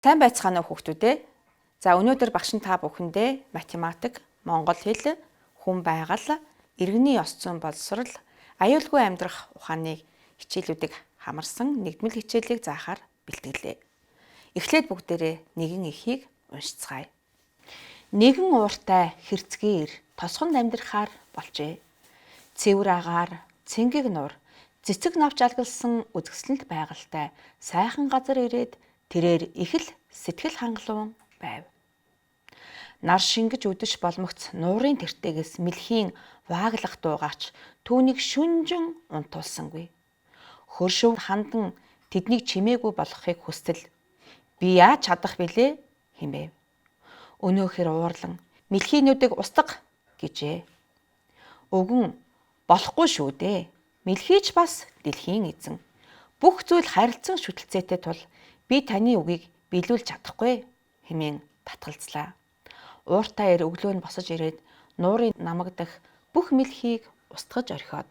Сайн байцгаана уу хүүхдүүдээ. За өнөөдөр багш та бүхэндээ математик, монгол хэл, хүн байгаль, иргэний ёс зүйн боловсрол, аюулгүй амьдрах ухааныг хичээлүүдийг хамарсан нэгдмэл хичээлийг заахаар бэлтгэлээ. Эхлээд бүгдээрээ нэгэн эхийг уншицгаая. Нэгэн ууртай хэрцгийр тосгонд амьдрахаар болжээ. Цэвэр агаар, цэнгэг нуур, цэцэг навч алгалсан үзэсгэлэнт байгальтай сайхан газар ирээд тэрээр их л сэтгэл хангалуун байв. Нар шингэж үдэш боломгц нуурын тэртегээс мэлхийн вааглах дуугаач түүнийг шүнжин унтуулсангүй. Хөршөв хандан тэднийг чимээгүй болгохыг хүстэл би яаж чадах билээ хэмэв. Өнөөхөр уурлан мэлхийнүүдийг устгах гэжээ. Өгөн болохгүй шүү дээ. Мэлхийч бас дэлхийн эзэн. Бүх зүйл харилцан шүтэлцээтэй тул би таны үгийг биелүүлж чадахгүй хэмээн татгалзлаа. Ууртай ир өглөө нь босож ирээд нуурын намагдах бүх мэлхийг устгаж орхиод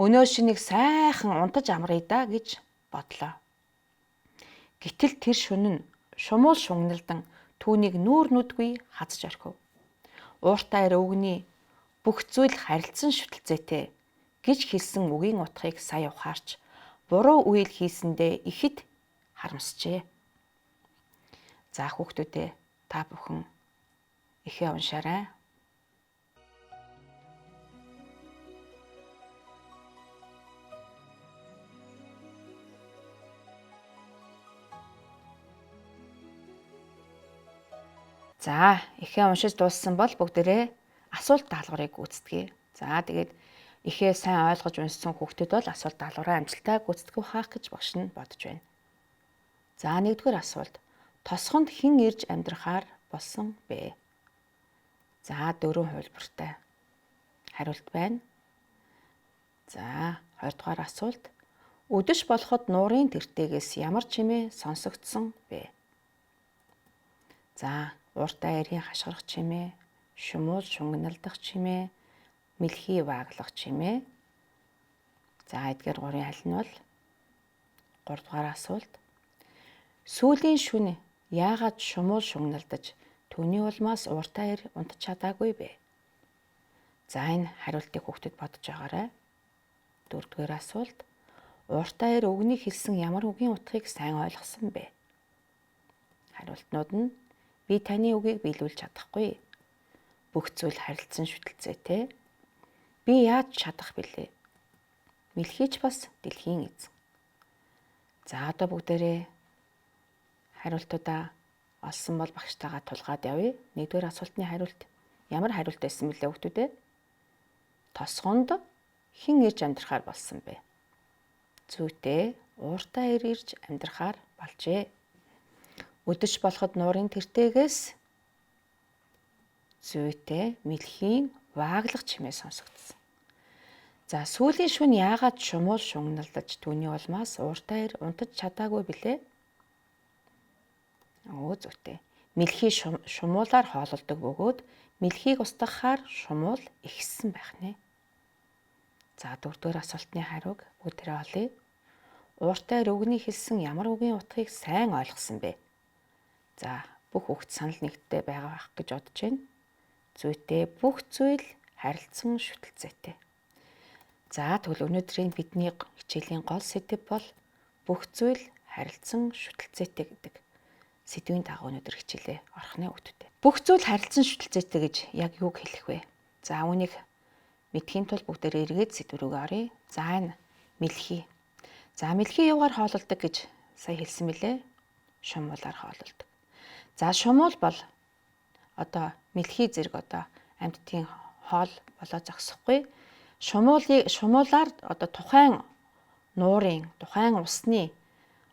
өнөө шинийг сайхан унтаж амрая да гэж бодлоо. Гэтэл тэр шөнө нь шумуул шугналдан түүнийг нүүр нүдгүй хазж орхив. Ууртай ир өвгний бүх зүйл харилцан шүтэлцээтэй гэж хэлсэн үгийн утгыг сая ухаарч буруу үйл хийсэндээ ихэд харамсжээ. За хүүхдүүдээ та бүхэн ихээ уншаарай. За ихээ уншиж дууссан бол бүгдээрээ асуулт даалгаврыг гүйцэтгэе. За тэгээд ихээ сайн ойлгож уншсан хүүхдүүд бол асуулт даалгавраа амжилттай гүйцэтгэв хаах гэж багш нь бодож байна. За нэгдүгээр асуулт. Тосгонд хэн ирж амьдрахаар болсон бэ? За 4 хувилбартай хариулт байна. За 2 дугаар асуулт. Үдэш болоход нуурын тэртегээс ямар чимээ сонсогдсон бэ? За ууртай ирийн хашгирах чимээ, шумуул шунгналдах чимээ, мэлхий вааглах чимээ. За эдгээр 3-ын аль нь бол? 3 дугаар асуулт. Сүүлийн шөнө яагаад шумуул шугналдаж түүний улмаас ууртай ир унтаж чадаагүй бэ? За энэ хариултыг хүүхдэд бодож байгаарай. 4 дугаар асуулт. Ууртай ир өгний хэлсэн ямар үгийн утгыг сайн ойлгосон бэ? Хариултнууд нь би таны үгийг биелүүлж чадахгүй. Бүх зүйл харилцан шүтэлцээтэй. Би яаж чадах билээ? Мэлхийч бас дэлхийн эзэн. За одоо бүгдээрээ хариултуудаа олсон бол багштайгаа тулгаад явъя. Нэгдүгээр асуултны хариулт ямар хариулт байсан бэлээ хүүхдүүдээ? Тосгонд хэн ирж амьдрахаар болсон бэ? Зүйтэй ууртай ир ирж амьдрахаар болжээ. Үдэш болоход нуурын тэртегээс зүйтэй мэлхийн вааглах чимээ сонсогдсон. За сүүлийн шөнө яагаад шумуул шугналдаж түүний улмаас ууртай ир унтаж чадаагүй билээ? Зүйтэй. Мэлхий шумуулаар хоололдог бөгөөд мэлхийг устгахаар шумуул ихссэн байх нэ. За 4 дугаар асуултны хариуг бүгдээрээ олъё. Ууртай ир өгний хэлсэн ямар үгийн утгыг сайн ойлгосон бэ? За бүх хүүхд санал нэгттэй байгаа байх гэж бодож байна. Зүйтэй бүх зүйл харилцан шүтэлцээтэй. За тэгвэл өнөөдрийн бидний хичээлийн гол сэдэв бол бүх зүйл харилцан шүтэлцээтэй гэдэг сэдвийн дагуу өнөөдөр хичээлээ орох нэ хүүхдүүдээ. Бүх зүйл харилцан шүтэлцээтэй гэж яг юуг хэлэх вэ? За үүнийг мэдхийн тулд бүгдээрээ эргээд сэдв рүү оръё. За энэ мэлхий. За мэлхий юугаар хоололдог гэж сая хэлсэн мэлээ? Шумуулаар хоололдог. За шумуул бол одоо мэлхий зэрэг одоо амьтдын хоол болоо зогсохгүй. Шумуулаар одоо тухайн нуурын, тухайн усны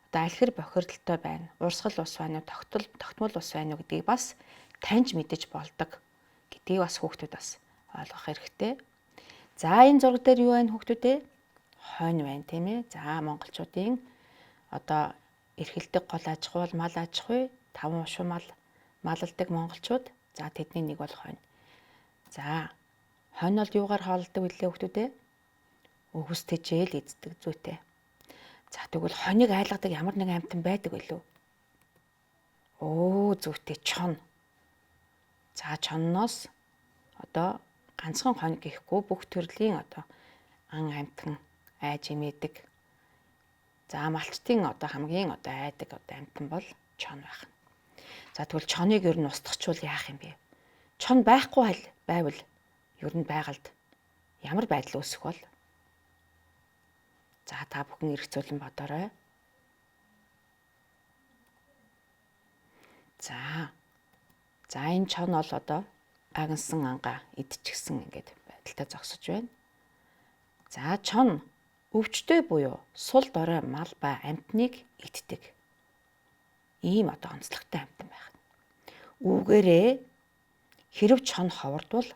одоо алхир бохирдолтой байна. Урсгал ус байна уу, тогтмол ус байна уу гэдгийг бас таньж мэдэж болдог гэдгийг бас хүүхдүүд бас ойлгох хэрэгтэй. За энэ зураг дээр юу байна хүүхдүүдээ? Хонь байна тийм ээ. За монголчуудын одоо эрхэлдэг гол аж ахуй, мал аж ахуй, 5 ушуу малалдаг монголчууд. За тэдний нэг бол хонь. За хонь бол юугаар хоолдог вүлээ хүүхдүүдээ? Өвс тэжээл эздэг зүйтэй. За тэгвэл хоньыг айлгадаг ямар нэгэн амьтан байдаг билүү? Зүйтэй чон. За чонноос одоо ганцхан хонь гэхгүй бүх төрлийн одоо ан амьтан айж имээдэг. За малчтын одоо хамгийн одоо айдаг одоо амьтан бол чон байх. За тэгвэл чоныг ер нь устгахчвал яах юм бэ? Чон байхгүй байвал ер нь байгальд ямар байдал үүсэх бол? За та бүхэн эргцүүлэн бодоорой. За энэ чон бол одоо агнсан ангаа идчихсэн ингээд байдалтай зогсож байна. За чон өвчтөй буюу сул дорой мал ба амьтныг иддэг. Ийм одоо онцлогтой амьтан байх. Үүгээрээ хэрв чон ховордвол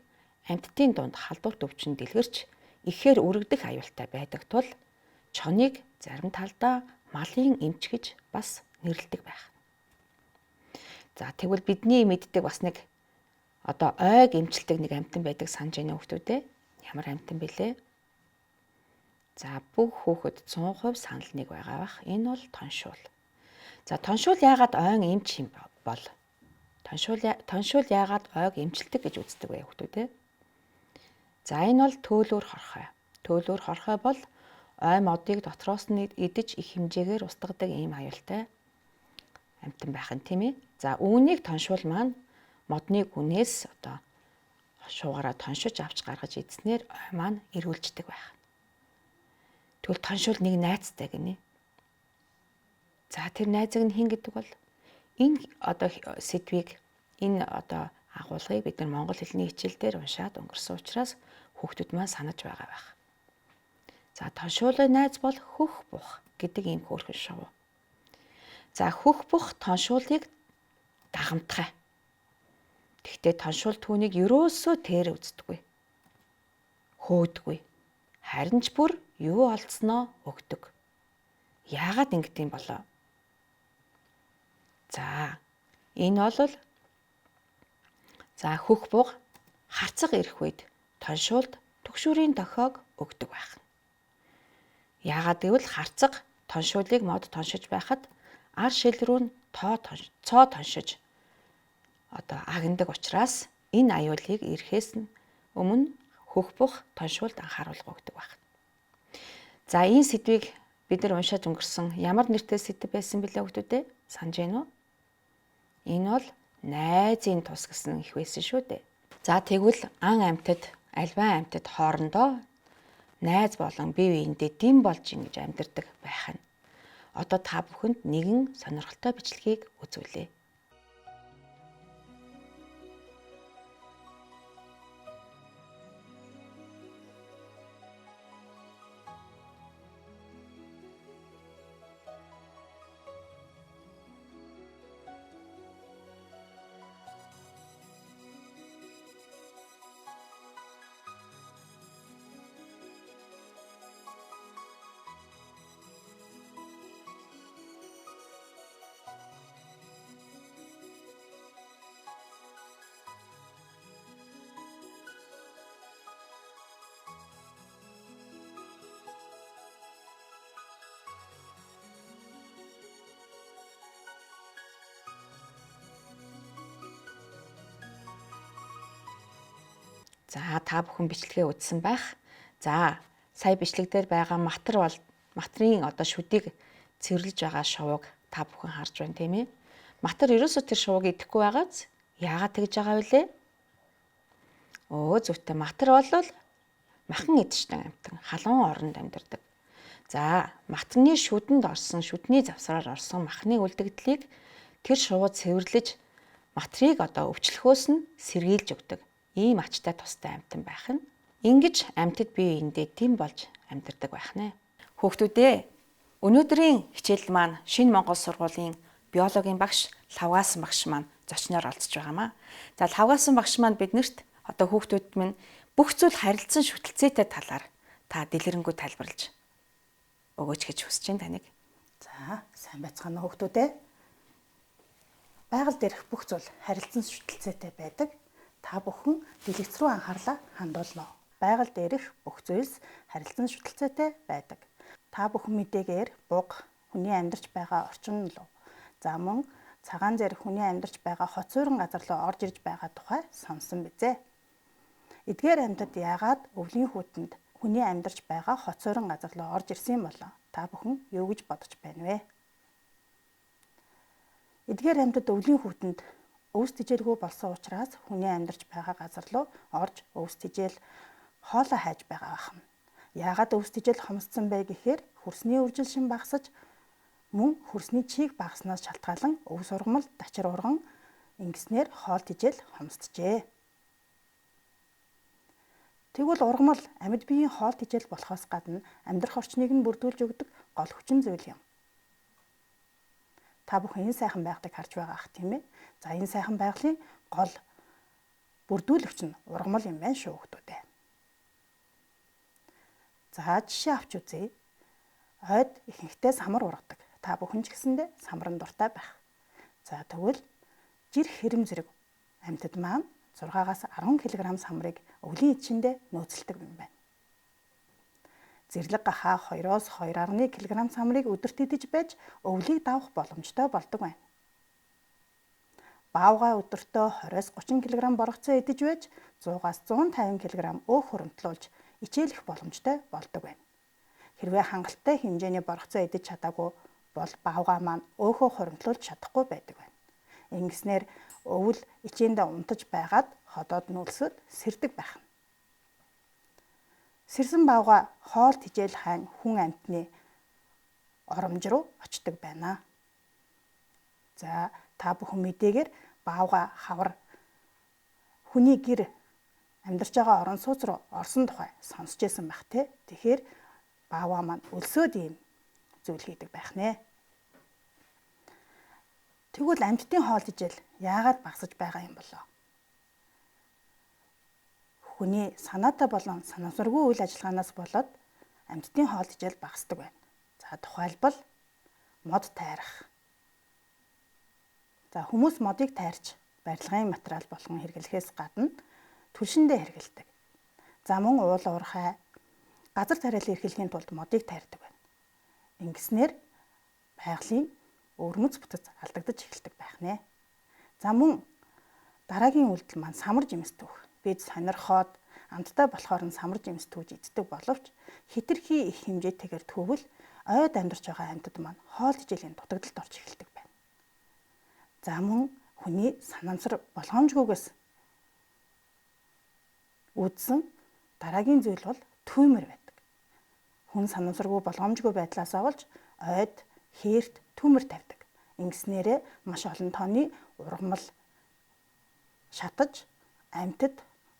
амьтдын дунд халдварт өвчин дэлгэрч ихээр үрэгдэх аюултай байдаг тул чоныг зарим талдаа малын эмч гэж бас нэрлэдэг байх. За тэгвэл бидний мэддэг бас нэг одоо ойг эмчилдэг нэг амьтан байдаг санаж байна уу хүмүүстээ? Ямар амьтан бэлээ? За бүх хүүхэд 100% санал нэг байгаа бах. Энэ бол тоншуул. За тоншуул яагаад ойн эмч юм бол? Тоншуул яагаад ойг эмчилдэг гэж үздэг вэ хүмүүстээ? За энэ бол төөлөөр хорхой. Төөлөөр хорхой бол ой модыг дотроос нь идэж их хэмжээгээр устгадаг ийм аюултай амьтан байх нь тийм ээ. За үүнийг тоншуул маань модны гүнээс одоо шуугаараа тоншиж авч гаргаж идснээр ой маань эрүүлждэг байх. Тэгвэл тоншуул нэг найзтай гинэ. За тэр найзыг нь хэн гэдэг бол энэ одоо сэдвийг энэ одоо агуулгыг бид нар монгол хэлний хичээл дээр уншаад өнгөрсөн учраас хүүхдүүд маань санаж байгаа байх. За тоншуулын найз бол хөх бух гэдэг ийм хөөрхөн шувуу. За хөх бух тоншуулыг дагамтгай. Гэхдээ тоншуул түүнийг ерөөсөө тэр үздэггүй. Хөөдгүй. Харин ч бүр юу олдсноо өгдөг. Яагаад ингэдэг юм болоо? За энэ бол хөх буг харцаг ирэх үед тоншуулд түгшүүрийн дохиог өгдөг байх. Яагаад гэвэл харцаг тоншуулыг мод тоншиж байхад ар шил рүү нь цоо тоншиж одоо агнадаг учраас энэ аюулыг ирэхээс өмнө хөх бух тоншуулд анхааруулга өгдөг байх. За энэ сэдвийг бид нар уншаад өнгөрсөн ямар нэртэй сэдв байсан бэлээ хүмүүстээ санаж байна уу? Энэ бол найзын тус гэсэн их байсан шүү дээ. За тэгвэл ан амьтад альва амьтад хоорондоо найз болон бие биендээ дэм болж ингэж амьдардаг байх нь. Одоо та бүхэнд нэгэн сонирхолтой бичлэгийг үзүүлье. За та бүхэн бичлэгээ үзсэн байх. За сая бичлэг дээр байгаа матрын одоо шүдийг цэвэрлэж байгаа шувууг та бүхэн харж байна тийм ээ. Матар ерөөсөө тэр шувууг идэхгүй байгааз яагаад тэгж байгаа вүлээ? Зүйтэй матар бол махан идэгчтэй амьтан халуун оронд амьдардаг. За матны шүдэнд орсон шүдний завсраар орсон махны үлдэгдлийг тэр шувуу цэвэрлэж матрыг одоо өвчлөхөөс нь сэргийлж өгдөг. Ийм ачтай тустай амьтан байх нь ингэж амьтад бие биендээ дэм болж амьдардаг байх нэ. Хүүхдүүдээ өнөөдрийн хичээл маань Шинэ Монгол сургуулийн биологийн багш Лавгаасан багш маань зочноор оролцож байгаамаа. За Лавгаасан багш маань биднэрт одоо хүүхдүүд минь бүх зүйл харилцан шүтэлцээтэй талаар та дэлгэрэнгүй тайлбарлаж өгөөч гэж хүсэж байна таныг. За сайн байцгаана уу хүүхдүүдээ. Байгаль дээрх бүх зүйл харилцан шүтэлцээтэй байдаг. Та бүхэн дэлгэц рүү анхаарлаа хандуулно. Байгаль дээрх бүх зүйлс харилцан шүтэлцээтэй байдаг. Та бүхэн мэдээгээр буг хүний амьдарч байгаа орчин луу. За мөн цагаан зэрэг хүний амьдарч байгаа хот суурин газар руу орж ирж байгаа тухай сонсон бизээ. Эдгээр амьтад яагаад өвлийн хүүтэнд хүний амьдарч байгаа хот суурин газар руу орж ирсэн болоо? Та бүхэн юу гэж бодож байна вэ? Эдгээр амьтад өвлийн хүүтэнд өвс тижээлгүй болсон учраас хүний амьдарч байгаа газар руу орж өвс тижээл хоолоо хайж байгаа байна. Яагаад өвс тижээл хомсдсон бэ гэхээр хөрсний үржилшин багасж мөн хөрсний чийг багаснаас шалтгаалan өвс ургамал дачир урган ингэснээр хоол тижээл хомсджээ. Тэгвэл ургамал амьд биеийн хоол тижээл болохоос гадна амьдрах орчныг нь бүрдүүлж өгдөг гол хүчин зүйл юм. Та бүхэн энэ сайхан байгалыг харж байгаа ах тийм ээ. За энэ сайхан байгалийн гол бүрдүүлэгч нь ургамал юм байна шүү хүүхдүүдээ. За жишээ авч үзье. Ойд ихэнхдээ самар ургадаг. Та бүхэн ч гэсэндээ самран дуртай байх. За тэгвэл жирх хэрэм зэрэг амьтад маань 6-аас 10 кг самрыг өвлийн эдшиндээ нөөцлөдөг юм байна. Зэрлэг гахаа 2-оос 2.1 кг самрыг өдөрт идэж байж өвлийг давах боломжтой болдог байна. Баавгай өдөртөө 20-оос 30 кг боргоцоо идэж байж 100-аас 150 кг өөх хуримтлуулж ичээлэх боломжтой болдог байна. Хэрвээ хангалттай хэмжээний боргоцоо идэж чадаагүй бол баавгай маань өөхөө хуримтлуулж чадахгүй байдаг байна. Ингэснээр өвөл ичээндээ унтаж байгаад ходоод нүүлсэд сэрдэг байх. Сэрсэн баавгай хоол тижээл хайн хүн амьтны оромж руу очдог байна. За та бүхэн мэдээгээр баавгай хавар хүний гэр амьдарч байгаа орон сууц руу орсон тухай сонсч байсан байх те. Тэгэхээр баавгай маань өлсөөд ийм зүйл хийдэг байх нэ. Тэгвэл амьтдын хоол тижээл яагаад багасж байгаа юм болоо? Хүний санаатай болон санамсаргүй үйл ажиллагаанаас болоод амьтдын хоол тижээл багасдаг байна. За тухайлбал мод тайрах. За хүмүүс модыг тайрч барилгын материал болгон хэрэглэхээс гадна түлшиндээ хэрэглэдэг. За мөн уул уурхай газар тариалан эрхлэхийн тулд модыг тайрдаг байна. Ингэснээр байгалийн өвөрмөц бүтэц алдагдаж эхэлдэг байх нэ. За мөн дараагийн үйлдэл маань самар жимс түүх. Бид сонирхоод амттай болохоор нь самар жимс түүж иддэг боловч хэтэрхий их хэмжээтэйгээр түүвэл ойд амьдарч байгаа амьтад маань хоол тижээлийн дутагдалд орж эхэлдэг байна. За мөн хүний санамсар болгоомжгүйгээс үүдсэн дараагийн зүйл бол түүмэр байдаг. Хүн санамсаргүй болгоомжгүй байдлаас олж ойд хээрт түүмэр тавьдаг. Ингэснээрээ маш олон тооны ургамал шатаж амьтад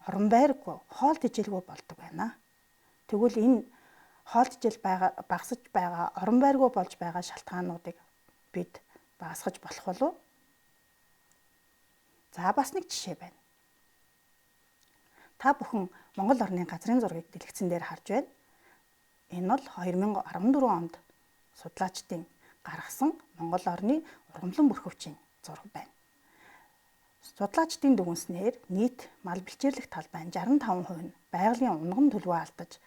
орон байргүй хоол тижээлгүй болдог байна. Тэгвэл энэ хоол тижээл багасж байгаа орон байргүй болж байгаа шалтгаануудыг бид багасгаж болох болов уу? За бас нэг жишээ байна. Та бүхэн Монгол орны газрын зургийг дэлгэцэн дээр харж байна. Энэ бол 2014 онд судлаачдын гаргасан Монгол орны ургамлан бүрхөвчийн зураг байна. Судлаачдын дүгнэснээр нийт мал бэлчээрлэх талбай 65% нь байгалийн унган төлөвөө алдаж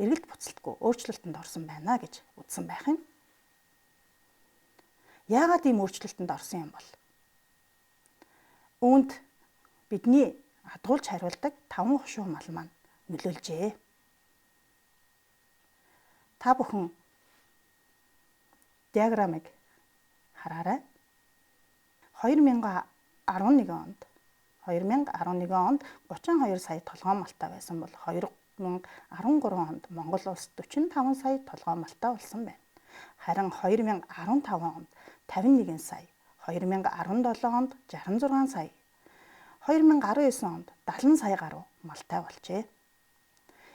эргэлт буцалтгүй өөрчлөлтөнд орсон байна гэж үзсэн байх юм. Яагаад ийм өөрчлөлтөнд орсон юм бол? Үүнд бидний адгуулж хариулдаг 5 хушуу мал маань нөлөөлжээ. Та бүхэн диаграмыг хараарай. 2011 онд 32 сая толгой малтай байсан бол 2013 онд Монгол улс 45 сая толгой малтай болсон байна. Харин 2015 онд 51 сая, 2017 онд 66 сая, 2019 онд 70 сая гаруй малтай болжээ.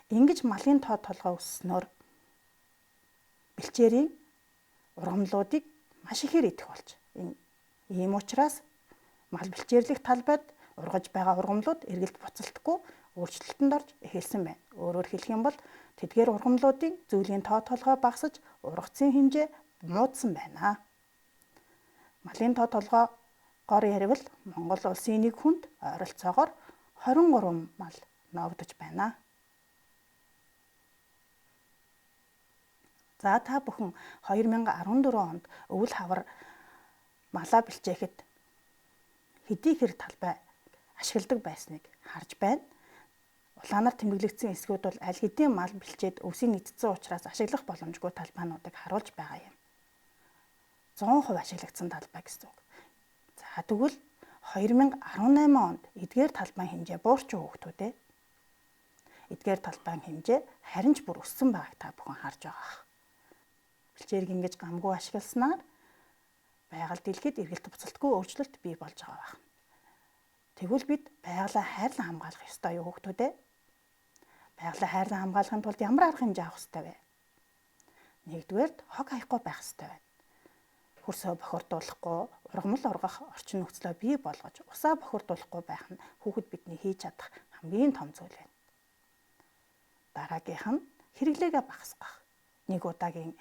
Ингэж малын тоо толгой өссөнөөр бэлчээрийн ургамлуудыг маш ихээр идэх болж. Ийм учраас мал бэлчээрлэх талбайд ургаж байгаа ургамлууд эргэлт буцалтгүй өөрчлөлтөнд орж эхэлсэн байна. Өөрөөр хэлэх юм бол тэдгээр ургамлуудын зүйлийн тоо толгой багасж ургацын хэмжээ муудсан байна. Малын тоо толгойгоор ярил Монгол улсын нэг хүнд ойролцоогоор 23 мал ноогдож байна. За та бүхэн 2014 онд өвөл хавар малаа бэлчээхэд хэдий хэрэг талбай ашигладаг байсныг харж байна. Улаанаар тэмдэглэгдсэн эсгүүд бол аль хэдийн мал бэлчээд өвсийг нийцсэн учраас ашиглах боломжгүй талбайнуудыг харуулж байгаа юм. 100% ашиглагдсан талбай гэсэн үг. За тэгвэл 2018 онд эдгээр талбайн хэмжээ буурчин хүүхдүүдээ. Эдгээр талбайн хэмжээ харин ч бүр өссөн байгааг та бүхэн харж байгаа. Бэлчээрийг ингэж гамгүй ашигласнаар байгаль дэлхийд эргэлт буцалтгүй өөрчлөлт бий болж байгаа байна. Тэгвэл бид байгалаа хайрлан хамгаалах ёстой юу хүүхдүүдээ? Байгалаа хайрлан хамгаалахын тулд ямар арга хэмжээ авах ёстой вэ? Нэгдүгээрт хог хаяхгүй байх ёстой байна. Хөрсөө бохирдуулахгүй, ургамал ургах орчин нөхцөлөө бий болгож, усаа бохирдуулахгүй байх нь хүүхэд бидний хийж чадах хамгийн том зүйл байна. Дараагийнх нь хэрэглээгээ багасгах. Нэг удаагийн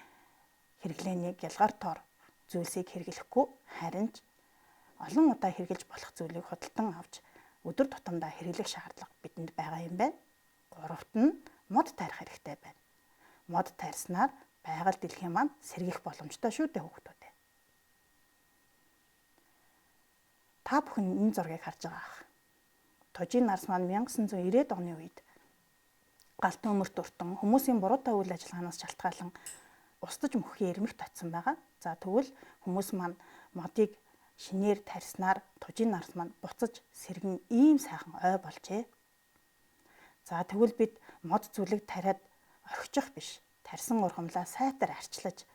хэрэглээний гялгар зүйлсийг хэрэглэхгүй, харин ч олон удаа хэрэглэж болох зүйлийг худалдан авч өдөр тутамдаа хэрэглэх шаардлага бидэнд байгаа юм байна. Гуравт нь мод тарих хэрэгтэй байна. Мод тарьснаар байгаль дэлхийн маань сэргийх боломжтой шүү дээ хүүхдүүд. Та бүхэн энэ зургийг харж байгаа. Тожийн нарс маань 1990-ад оны үед галтан өмөрт өртөн хүмүүсийн буруутай үйл ажиллагаанаас шалтгаалan устдаж мөхийн эрмэх татсан байгаа. За тэгвэл хүмүүс маань модыг шинээр тарьснаар тожийн нарс маань буцаж сэргэн ийм сайхан ой болжээ. За тэгвэл бид мод зүйлийг тариад орхичих биш. Тарьсан ургамлаа сайтар арчлаж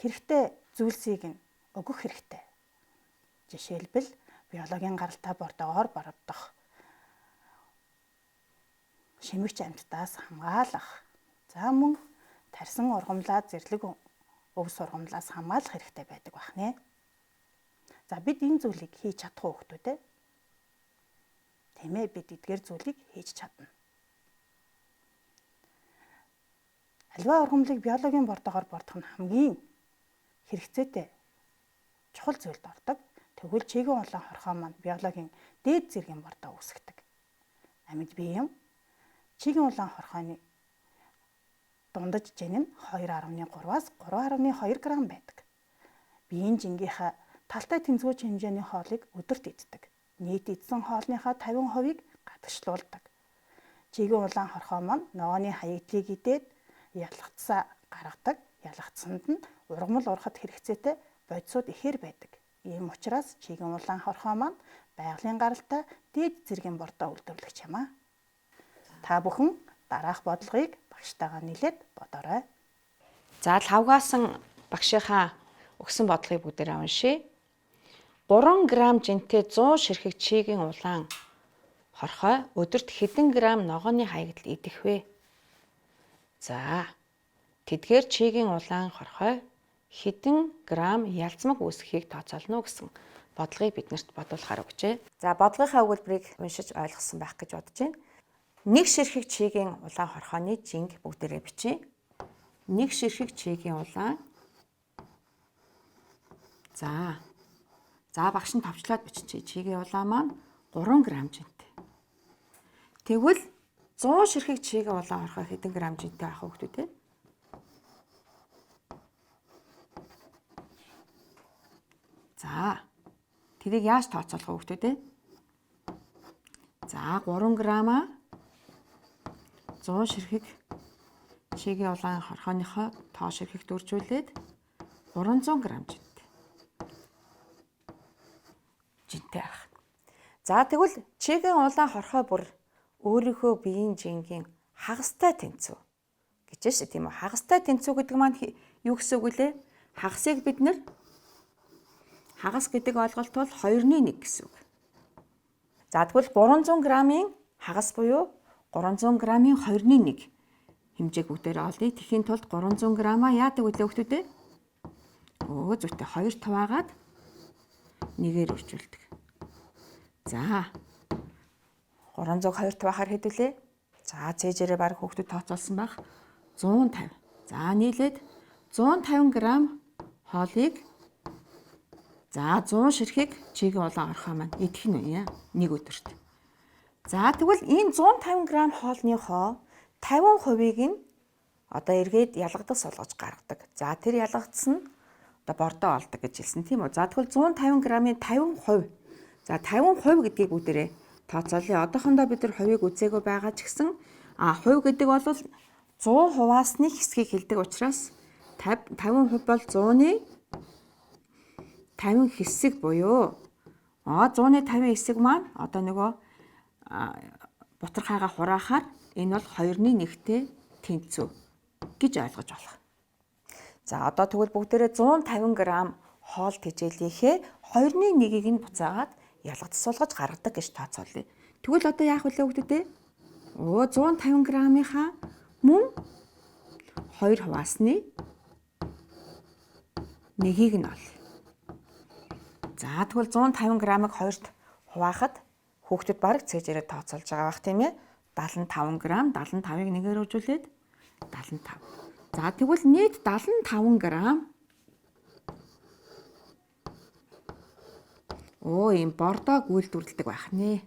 хэрэгтэй зүйлсийг нь өгөх хэрэгтэй. Жишээлбэл биологийн гаралтай бордоогоор барагдах шимэгч амьтдаас хамгаалах. За мөн тарьсан ургамлаа зэрлэг өвс ургамлаас хамгаалах хэрэгтэй байдаг бахнэ. За бид энэ зүйлийг хийж чадах уу хүүхдүүд? Тийм ээ, бид эдгээр зүйлийг хийж чадна. Аливаа ургамлыг биологийн бордоогоор бордох нь хамгийн хэрэгцээтэй чухал зүйлд ордог. Тэгвэл чигийн улаан хорхоо маань биологийн дээд зэргийн бордоо үүсгдэг. Амьд бие юм. Чигийн улаан хорхооны дундаж жин нь 2.3-аас 3.2 г байдаг. Биеийн жингийнхаа талтай тэнцвүүч хэмжээний хоолыг өдөрт иддэг. Нийт идсэн хоолныхаа 50%-ийг гадагшлуулдаг. Чигийн улаан хорхоо маань ногооны хаягдлыг идээд ялгцсаа гаргадаг. Ялгцсанд нь ургамал урахад хэрэгцээтэй бодисууд ихээр байдаг. Ийм учраас чигийн улаан хорхоо маань байгалийн гаралтай дээд зэргийн бордоо үйлдвэрлэгч юм аа. Та бүхэн дараах бодлогыг багштайгаа нийлээд бодоорой. За лавгаасан багшийнхаа өгсөн бодлогыг бүгдээрээ уншъя. 3 г жинтэй 100 ширхэг чигийн улаан хорхой өдөрт хэдэн грамм ногооны хаягдал идэх вэ? За тэдгээр чигийн улаан хорхой хэдэн грамм ялцмаг үүсгэхийг тооцоолно гэсэн бодлогыг биднэрт бодуулахаар өгчээ. За бодлогынхаа өгүүлбэрийг уншиж ойлгосон байх гэж бодож байна. 1 ширхэг чигийн улаан хорхооны жинг бүгдээрээ бичье. 1 ширхэг чигийн улаан. За багш нь товчлоод биччихье. Чигийн улаан маань 3 г жинтэй. Тэгвэл 100 ширхэг чигийн улаан хорхой хэдэн грамм жинтэй байх вэ хүүхдүүд те? За тэрийг яаж тооцоолох вэ хүүхдүүд те? За 3 грамма 100 ширхэг чигийн улаан хорхооныхоо тоо ширхэгт үржүүлээд 300 г жинтэй байх. За тэгвэл чигийн улаан хорхой бүр өөрийнхөө биеийн жингийн хагастай тэнцүү гэж шүү тийм үү? Хагастай тэнцүү гэдэг маань юу гэсэн үг вэ? Хагасыг бид нэр хагас гэдэг ойлголт бол 2-1 гэсэн үг. За тэгвэл 300 г-ийн хагас буюу 300 г-ийн 2-1 хэмжээг бүгдээрээ олъё. Тэхийн тулд 300 г-аа яадаг үлээ хүүхдүүдээ? Зүйтэй 2 хуваагаад 1-ээр үржүүлдэг. За 300-г 2 тавахаар хэд вүлээ? За цээжээрээ баг хүүхдүүд тооцоолсон байх. 150. За нийлээд 150 г хоолыг за 100 ширхэг чигийн улаан хорхой маань идэх нь вэ? Нэг өдөрт. За тэгвэл энэ 150 г хоолныхоо 50%-ийг нь одоо эргээд ялгадас болгож гаргадаг. За тэр ялгадас нь одоо бордоо олдог гэж хэлсэн тийм үү. За тэгвэл 150 грамын 50%. За 50% гэдгийг бүгдээрээ тооцоолъё. Одоохондоо бид нар хувийг үзээгүй байгаа ч гэсэн хувь гэдэг бол 100%-аас нэг хэсгийг хэлдэг учраас 50% бол 100-ны 50 хэсэг буюу 100-ны 50 хэсэг маань одоо нөгөө бутархайгаа хураахаар энэ бол 2-ны 1-тэй тэнцүү гэж ойлгож болох. За одоо тэгвэл бүгдээрээ 150 г хоол тэжээлийнхээ 2-ны 1-ийг нь буцаагаад ялгадас суулгаж гаргадаг гэж тооцоолъё. Тэгвэл одоо яах вэ хүүхдүүдээ? 150 г-ийнхаа мөн 2%-ны 1-ийг нь олъё. За тэгвэл 150 г-ыг 2-т хуваахад хүүхдүүд бараг цээжээрээ тооцоолж байгаа бах тийм ээ. 75 г, 75-ыг нэгээр хөвжүүлээд 75. За тэгвэл нийт 75 г. Ийм бордоо гүйдвэрлэдэг байх нэ.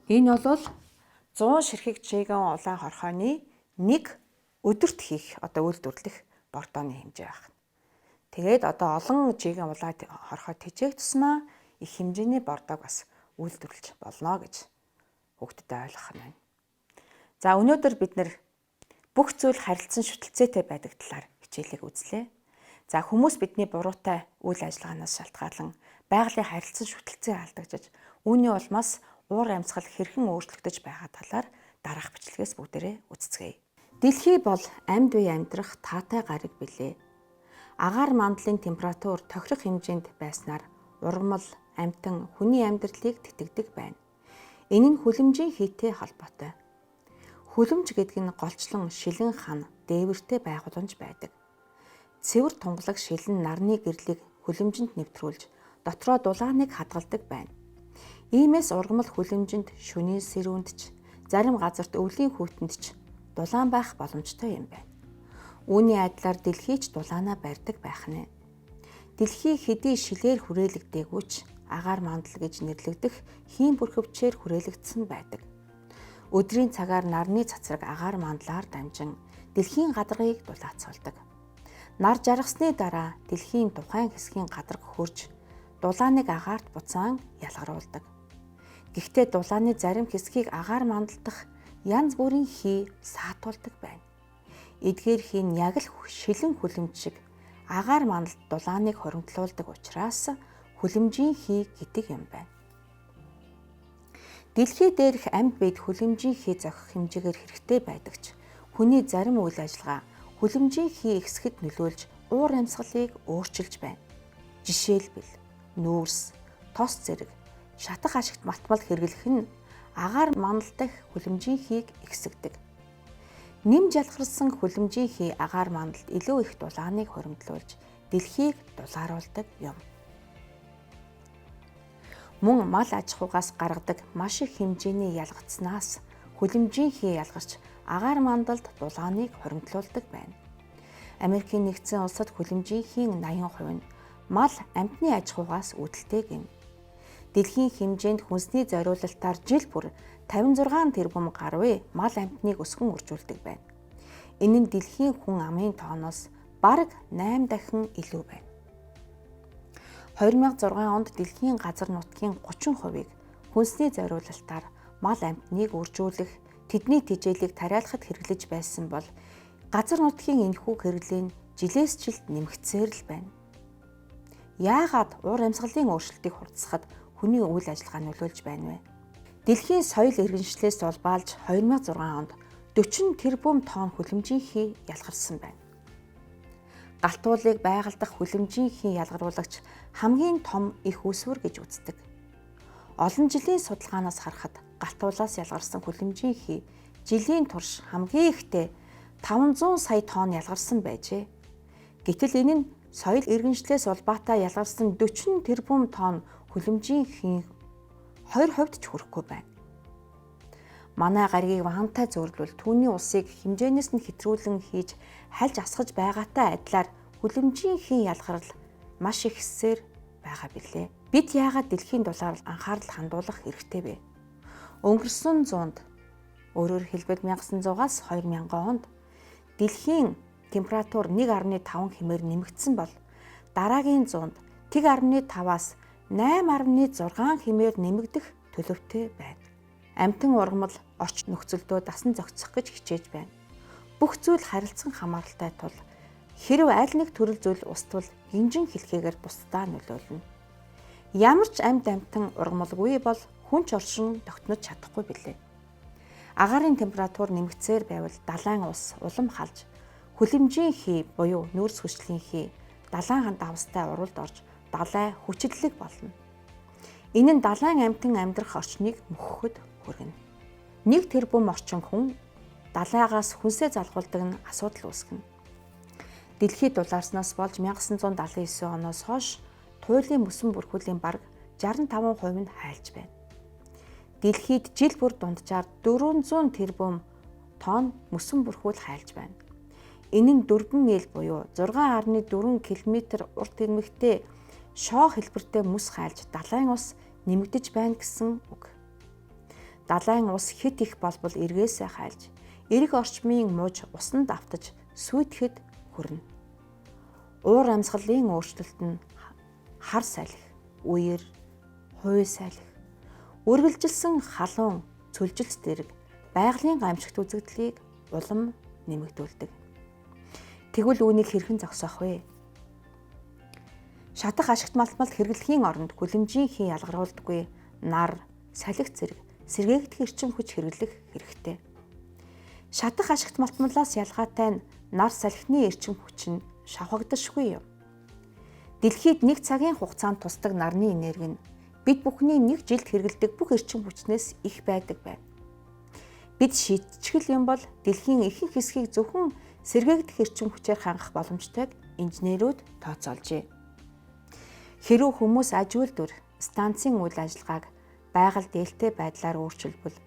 Энэ бол 100 ширхэг жигэн улаан хорхооны 1 өдөрт хийх үйлдвэрлэх бордооны хэмжээ байна. Тэгээд одоо олон жигэн улаан хорхоо тэжээх тусмаа их хэмжээний бордоог бас үйлдвэрлэж болно гэж хүүхдэд ойлгох нь байна. За өнөөдөр бид нэр бүх зүйл харилцан шүтэлцээтэй байдаг талаар хичээлийг үзлээ. За хүмүүс бидний буруутай үйл ажиллагаанаас шалтгаалan байгалийн харилцан шүтэлцээ алдагдаж үүний улмаас уур амьсгал хэрхэн өөрчлөгдөж байгаа талаар дараах бичлэгээс бүгдээрээ үзцгээе. Дэлхий бол амьд бие амьдрах таатай гариг билээ. Агаар мандлын температур тохирох хэмжээнд байснаар ургамал, амьтан хүний амьдралыг тэтгдэг байна. Энэ нь хүлэмжийн хийтэй холбоотой. Хүлэмж гэдэг нь голчлон шилэн хан дээвэртэй байгууламж байдаг. Цэвэр тунгалаг шилэн нарны гэрлийг хүлэмжинд нэвтрүүлж дотроо дулааныг хадгалдаг байна. Иймээс ургамал хүлэмжинд шөнийн сэрүүнд ч зарим газарт өвлийн хүйтэнд ч дулаан байх боломжтой юм байна. Үүний адилаар дэлхий ч дулаанаа барьдаг байх нэ. Дэлхий хэдий шилээр хүрээлэгдээгүй ч агаар мандал гэж нэрлэгдэх хийм бүрхөвчээр хүрээлэгдсэн байдаг. Өдрийн цагаар нарны цацраг агаар мандлаар дамжин дэлхийн гадаргыг дулаацуулдаг. Нар жаргасны дараа дэлхийн тухайн хэсгийн гадарг хөрж дулааныг агаарт буцаан ялгаруулдаг. Гэхдээ дулааны зарим хэсгийг агаар мандалдах янз бүрийн хий саатуулдаг байна. Эдгээр хий нь яг л шилэн хүлэмж шиг агаар мандалд дулааныг хоримтлуулдаг учраас хүлэмжийн хий гэдэг юм байна. Дэлхий дээрх амьд биед хүлэмжийн хий зохих хэмжээгээр хэрэгтэй байдаг ч хүний зарим үйл ажиллагаа хүлэмжийн хий ихсгэд нөлөөлж уур амьсгалыг өөрчилж байна. Жишээлбэл нүүрс, тос зэрэг шатах ашигт матмал хэрэглэх нь агаар мандал дахь хүлэмжийн хийг ихсгдэг. Нэмж ялгарсан хүлэмжийн хий агаар мандалд илүү их дулааныг хоримтлуулж дэлхийг дулааруулдаг юм. Мөн мал аж ахуйгаас гаргадаг маш их хэмжээний ялгацснаас хүлэмжийн хий ялгарч агаар мандалд дулааныг хоримтлуулдаг байна. Америкийн нэгдсэн улсад хүлэмжийн хийн 80% нь мал амьтны аж ахуйгаас үүдэлтэй гэнэ. Дэлхийн хэмжээнд хүнсний зориулалтаар жил бүр 56 тэрбум гаруй мал амьтныг өсгөн үржүүлдэг байна. Энэ нь дэлхийн хүн амын тооноос бараг 8 дахин илүү байна. 2006 онд дэлхийн газар нутгийн 30%-ийг хүнсний зориулалтаар мал амьтныг үржүүлэх, тэдний тэжээлийг тариалахад хэрэглэж байсан бол газар нутгийн энэхүү хэрэглээ нь жилээс жилд нэмэгдсээр л байна. Яагаад уур амьсгалын өөрчлөлтийг хурдсахад хүний үйл ажиллагаа нөлөөлж байна вэ? Дэлхийн соёл иргэншлээс улбаалж 2006 онд 40 тэрбум тонн хүлэмжийн хий ялгарсан байна. Галтуулыг байгальдах хүлэмжийн хий ялгаруулагч хамгийн том их үүсвэр гэж үздэг. Олон жилийн судалгаанаас харахад галтуулаас ялгарсан хүлэмжийн хий жилийн турш хамгийн ихдээ 500 сая тонн ялгарсан байжээ. Гэтэл энэ нь соёл иргэншлээс улбаатай ялгарсан 40 тэрбум тонн хүлэмжийн хий 20% ч хүрэхгүй байна. Манай гаригийг вантай зөөрлвөл түүний усыг хэмжээнээс нь хэтрүүлэн хийж хальж асгаж байгаатай адилаар хүлэмжийн хий ялгарл маш их хэсээр байгаа билээ. Бид яагаад дэлхийн дулаар анхаарал хандуулах хэрэгтэй вэ? Өнгөрсөн зуунд, өөрөөр хэлбэл 1900-аас 2000 онд дэлхийн температур 1.5 хэмээр нэмэгдсэн бол дараагийн 100-д тэг 1.5-аас 8.6 хэмээр нэмэгдэх төлөвтэй байна. Амьтан ургамал орчин нөхцөлдөө дасан зохицох гэж хичээж байна. Бүх зүйл харилцан хамааралтай тул хэрэв аль нэг төрөл зүйл уствал гинжин хэлхээгээр бусдаа нөлөөлнө. Ямар ч амьд амьтан ургамалгүй бол хүн ч оршин тогтнож чадахгүй билээ. Агаарын температур нэмэгцээр байвал далайн ус улам халж, хүлэмжийн хий буюу нүүрс хүчлийн хий далайн давстай уралд орж далай хүчлэлэг болно. Энэ нь далайн амьтан амьдрах орчныг мөхөхөд хүргэнэ. Нэг тэрбум орчим хүн далайгаас хүнсээ залгуулдаг нь асуудал үүсгэнэ. Дэлхийд дулаарснаас болж 1979 оноос хойш туйлын мөсөн бүрхүүлийн бараг 65% нь хайлж байна. Дэлхийд жил бүр дунджаар 400 тэрбум тонн мөсөн бүрхүүл хайлж байна. Энэ нь 4 миль буюу 6.4 км урт ирмэгтэй шоо хэлбэртэй мөс хайлж далайн ус нэмэгдэж байна гэсэн үг. Далайн ус хит их болбол эргээсээ хайлж, эрэг орчмын мууж усанд автаж сүйтгэхэд хүрнэ. Уур амьсгалын өөрчлөлт нь хар салхи, үер, хувь салхи, үргэлжилсэн халуун, цөлжилт зэрэг байгалийн гамшигт үзэгдлийг улам нэмэгдүүлдэг. Тэгвэл үүнийг хэрхэн зогсоох вэ? Шатах ашигт малтмалд хэрэглэхийн оронд хүлэмжийн хий ялгаруулдаггүй нар, салхи зэрэг сэргээгдэх эрчим хүч хэрэглэх хэрэгтэй. Шатах ашигт малтмалаас ялгаатай нь нар салхины эрчим хүч нь шавхагдашгүй юм. Дэлхийд нэг цагийн хугацаанд тусдаг нарны энерги нь бид бүхний нэг жилд хэрэглэдэг бүх эрчим хүчнээс их байдаг байна. Бид шийдчихэл юм бол дэлхийн ихэнх хэсгийг зөвхөн сэргээгдэх эрчим хүчээр хангах боломжтойг инженерүүд тооцоолжээ. Хэрвээ хүмүүс аж үйлдвэр, станцын үйл ажиллагааг байгаль дээлтэй байдлаар өөрчилбөл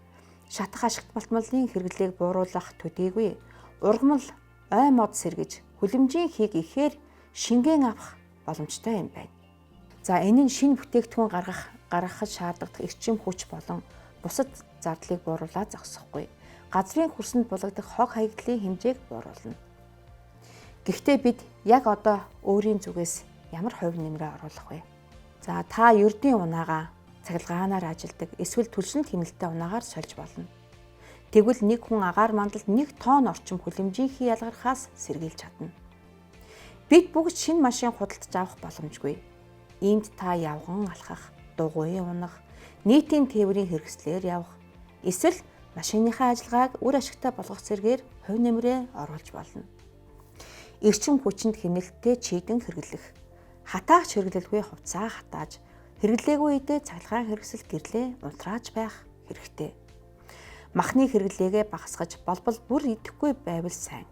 шатах ашигт малтмалын хэрэглээг бууруулах төдийгүй ургамал ой мод сэргэж хүлэмжийн хийг ихээр шингэн авах боломжтой юм байна. За энэ нь шинэ бүтээгдэхүүн гаргахад шаардлагатай эрчим хүч болон бусад зардлыг бууруулаад зогсохгүй. Газрын хөрсөнд булагдах хог хаягдлын хэмжээг бууруулна. Гэхдээ бид яг одоо өөрийн зүгээс ямар хувь нэмрээ оруулах вэ? За та ердийн унаагаа цахилгаанаар ажилдаг эсвэл түлшин хяналттай унаагаар сольж болно. Тэгвэл нэг хүн агаар мандалд 1 тонн орчим хүлэмжийн хий ялгархаас сэргийлж чадна. Бид бүгд шинэ машин худалдаж авах боломжгүй. Иймд та явган алхах, дугуй унах, нийтийн тээврийн хэрэгслээр явах, эсвэл машиныхаа ажиллагааг үр ашигтай болгох зэргээр хувь нэмрээ оруулж болно. Эрчим хүчинд хэмнэлттэй чийдэн хэрэглэх, хатаагч хэрэглэлгүй хувцас хатааж, хэрэглээгүй үедээ цахилгаан хэрэгсэл гэрлээ унтрааж байх хэрэгтэй. Махны хэрэглээгээ багасгаж болбол бүр идэхгүй байвал сайн.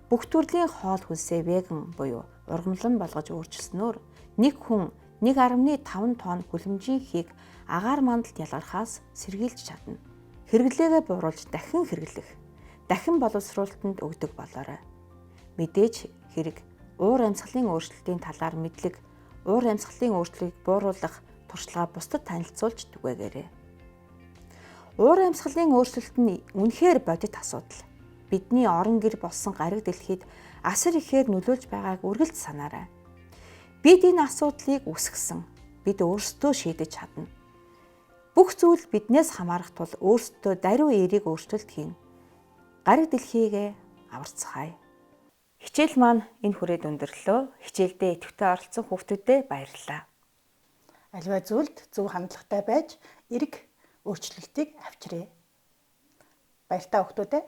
Бүх төрлийн хоол хүнсээ веган буюу ургамлан болгож өөрчилснөөр нэг хүн 1.5 тонн хүлэмжийн хийг агаар мандалд ялгархаас сэргийлж чадна. Хэрэглээгээ бууруулж дахин хэрэглэх, дахин боловсруулалтанд өгдөг болоорой. Мэдээж хэрэг уур амьсгалын өөрчлөлтийн талаар мэдлэг, уур амьсгалын өөрчлөлийг бууруулах туршлага бусдад танилцуулж түгээгээрэй. Уур амьсгалын өөрчлөлт нь үнэхээр бодит асуудал. Бидний орон гэр болсон гариг дэлхийд асар ихээр нөлөөлж байгааг үргэлж санаарай. Бид энэ асуудлыг үүсгэсэн. Бид өөрсдөө шийдэж чадна. Бүх зүйл биднээс хамаарах тул өөрсдөө даруй эерэг өөрчлөлт хийн. Гариг дэлхийгээ аварцгаая. Хичээл маань энэ хүрээд өндөрлөө. Хичээлдээ идэвхтэй оролцсон хүүхдүүдэд баярлалаа. Аливаа зүйлд зөв хандлагатай байж эерэг өөрчлөлтийг авчирээ. Баяртай хүүхдүүдээ.